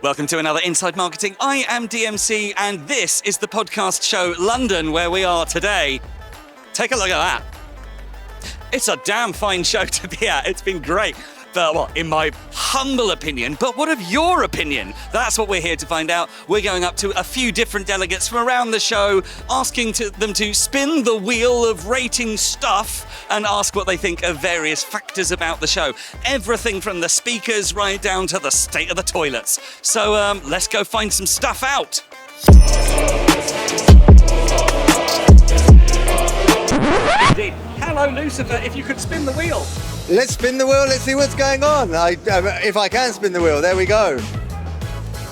Welcome to another Inside Marketing. I am DMC, and this is the podcast show London, where we are today. Take a look at that. It's a damn fine show to be at. It's been great. But, well, in my humble opinion, but what of your opinion? That's what we're here to find out. We're going up to a few different delegates from around the show, asking them to spin the wheel of rating stuff and ask what they think of various factors about the show. Everything from the speakers right down to the state of the toilets. So let's go find some stuff out. Indeed. Hello, Lucifer, if you could spin the wheel. Let's spin the wheel, let's see what's going on. If I can spin the wheel, there we go.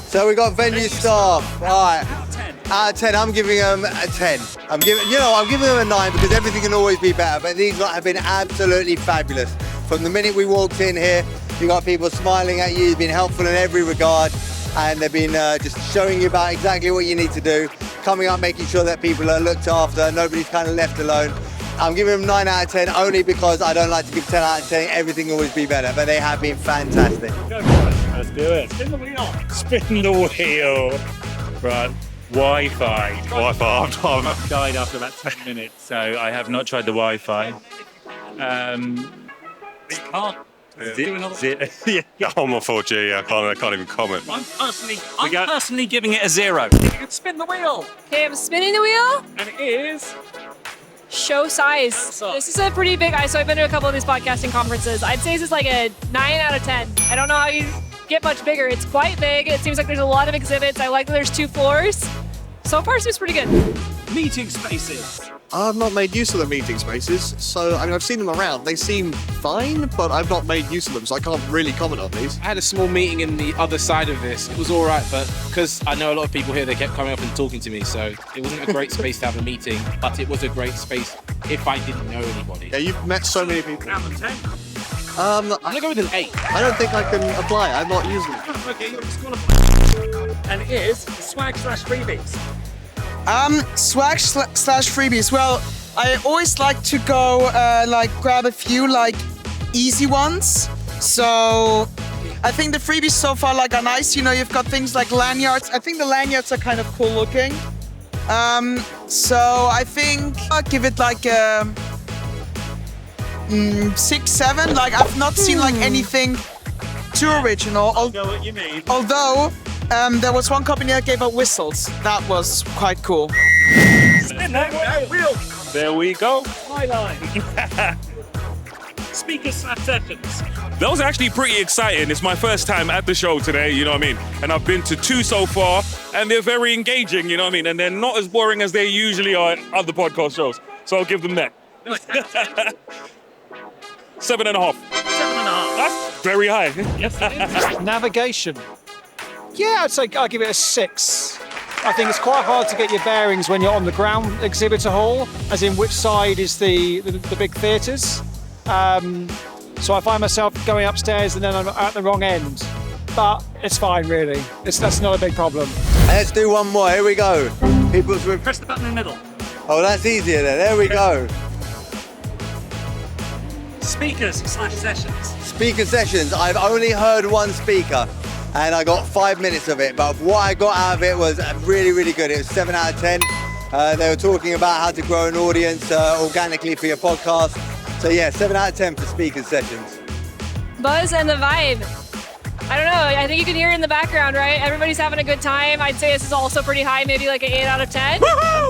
So we got venue staff. All right. Out of 10. Out of 10, I'm giving them a 10. I'm giving them a 9 because everything can always be better. But these lot have been absolutely fabulous. From the minute we walked in here, you got people smiling at you. You've been helpful in every regard. And they've been just showing you about exactly what you need to do. Coming up, making sure that people are looked after. Nobody's kind of left alone. I'm giving them 9 out of 10 only because I don't like to give 10 out of 10. Everything will always be better, but they have been fantastic. Go for it. Let's do it. Spin the wheel. Spin the wheel. Right. Wi-Fi. Wi-Fi. Died after about 10 minutes, so I have not tried the Wi-Fi. You can't do another one. Yeah. I'm on 4G. I can't even comment. I'm personally giving it a 0. You can spin the wheel. Okay, I'm spinning the wheel. And it is... Show size. This is a pretty big, so I've been to a couple of these podcasting conferences. I'd say this is like a 9 out of 10. I don't know how you get much bigger. It's quite big. It seems like there's a lot of exhibits. I like that there's 2 floors. So far, it seems pretty good. Meeting spaces. I've not made use of the meeting spaces, so I've seen them around. They seem fine, but I've not made use of them, so I can't really comment on these. I had a small meeting in the other side of this. It was all right, but because I know a lot of people here, they kept coming up and talking to me, so it wasn't a great space to have a meeting, but it was a great space if I didn't know anybody. Yeah, you've met so many people. Out of 10. I'm gonna go with an 8. I don't think I can apply. I'm not using it. Okay, you're disqualified. And it is swag/freebies. Swag/freebies. Well, I always like to go grab a few easy ones. So I think the freebies so far are nice. You know, you've got things like lanyards. I think the lanyards are kind of cool looking. So I think I'll give it a 6, 7. I've not seen anything too original. I know what you mean. Although there was one company that gave out whistles. That was quite cool. Spin that wheel. There we go. Highline. Speakers/sessions. That was actually pretty exciting. It's my first time at the show today, you know what I mean? And I've been to 2 so far, and they're very engaging, you know what I mean? And they're not as boring as they usually are at other podcast shows. So I'll give them that. 7.5. 7.5. That's very high. Yes, it is. Navigation. Yeah, I'd say I'll give it a 6. I think it's quite hard to get your bearings when you're on the ground exhibitor hall, as in which side is the big theatres. So I find myself going upstairs and then I'm at the wrong end. But it's fine, really. That's not a big problem. Let's do one more, here we go. Press the button in the middle. Oh, that's easier then, there we go. Speakers/sessions. Speaker sessions, I've only heard one speaker and I got 5 minutes of it, but what I got out of it was really, really good. It was 7 out of 10. They were talking about how to grow an audience organically for your podcast. So yeah, 7 out of 10 for speaker sessions. Buzz and the vibe. I don't know. I think you can hear it in the background, right? Everybody's having a good time. I'd say this is also pretty high, maybe like an 8 out of 10.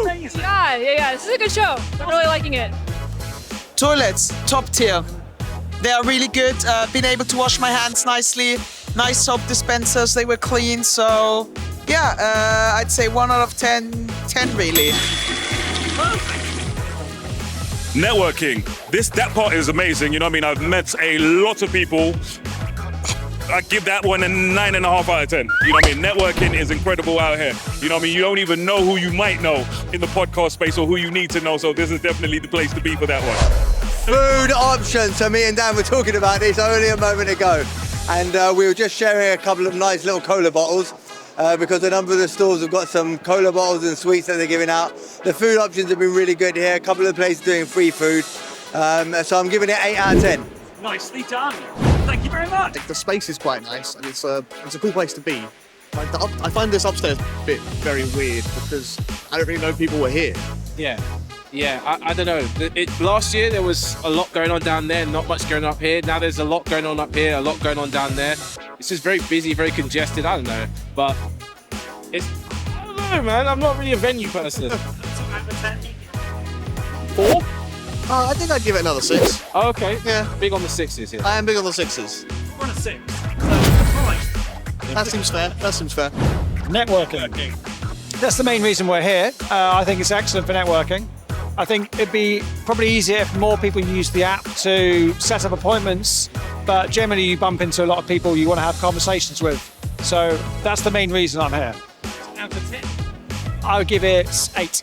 Amazing. Yeah. This is a good show. I'm really liking it. Toilets, top tier. They are really good. Been able to wash my hands nicely. Nice soap dispensers. They were clean. So yeah, I'd say 1 out of 10. 10 really. Networking. That part is amazing, you know what I mean? I've met a lot of people. I give that one a 9.5 out of 10. You know what I mean? Networking is incredible out here. You know what I mean? You don't even know who you might know in the podcast space or who you need to know. So this is definitely the place to be for that one. Food options. So me and Dan were talking about this only a moment ago. And we were just sharing a couple of nice little cola bottles because a number of the stores have got some cola bottles and sweets that they're giving out. The food options have been really good here. A couple of places doing free food. So I'm giving it 8 out of 10. Nicely done. Thank you very much. The space is quite nice and it's a cool place to be. I find this upstairs bit very weird because I don't really know people were here. Yeah, I don't know. Last year there was a lot going on down there, not much going up here. Now there's a lot going on up here, a lot going on down there. It's just very busy, very congested. I don't know, but I don't know, man. I'm not really a venue person. 4? I think I'd give it another 6. Oh, okay. Yeah. Big on the 6s here. I am big on the 6s. We're on a 6. That seems fair. That seems fair. Networking. That's the main reason we're here. I think it's excellent for networking. I think it'd be probably easier if more people use the app to set up appointments, but generally you bump into a lot of people you want to have conversations with. So that's the main reason I'm here. Out of 10. I would give it 8.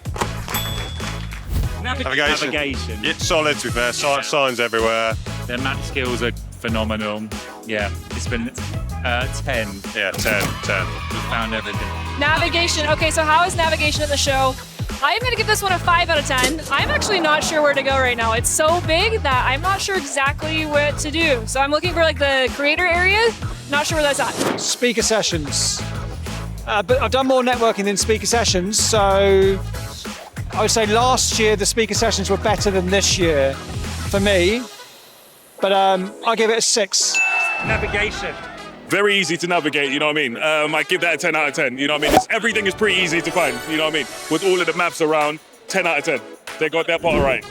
Navigation. It's solid, to be fair. Signs everywhere. Their map skills are phenomenal. Yeah, it's been 10. Yeah, 10. We found everything. Navigation. Okay, so how is navigation at the show? I'm going to give this one a 5 out of 10. I'm actually not sure where to go right now. It's so big that I'm not sure exactly what to do. So I'm looking for like the creator area. Not sure where that's at. Speaker sessions. But I've done more networking than speaker sessions, so I would say last year the speaker sessions were better than this year for me. But I'll give it a 6. Navigation. Very easy to navigate, you know what I mean? I give that a 10 out of 10, you know what I mean? Everything is pretty easy to find, you know what I mean? With all of the maps around, 10 out of 10. They got that part right.